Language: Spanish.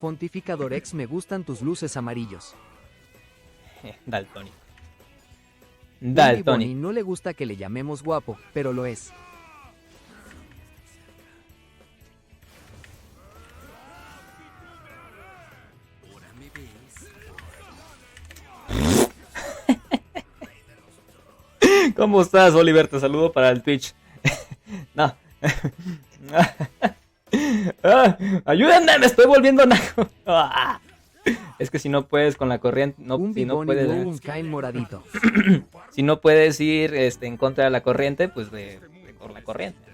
Pontificador X, me gustan tus luces amarillos. Daltónico. Bonnie Daltónico. no le gusta que le llamemos guapo, pero lo es. ¿Cómo estás, Oliver? Te saludo para el Twitch. No. Ayúdenme, me estoy volviendo naco. Es que si no puedes con la corriente, no, Un si no Bonnie puedes, un Kain moradito. si no puedes ir en contra de la corriente, pues ve por la corriente.